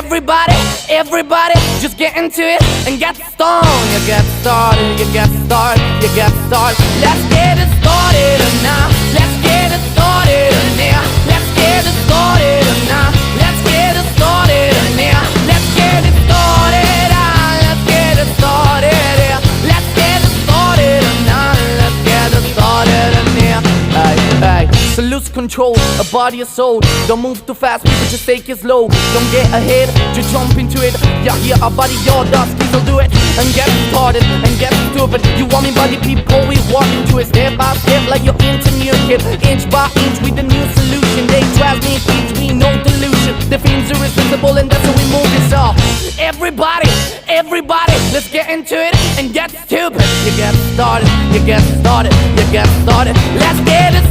Everybody, everybody, just get into it and get stoned. You get started, you get started, you get started. Let's get it started now. Let's get it started now. Let's get it started now. Let's get it started now. Let's get it started. Let's get it started. Let's get it started now. Let's get it started now. Hey, hey. So lose control of body and soul. Don't move too fast, people, just take it slow. Don't get ahead, just jump into it. Yeah, our body, your dust, please don't do it. And get started, and get stupid. You want me body, people, we walk into it. Step by step, like you're into new kid. Inch by inch, with a new solution. They transmit things, we no delusion. The fiends are irresistible, and that's how we move this off. Everybody, everybody, let's get into it and get stupid. You get started, you get started, you get started. Let's get it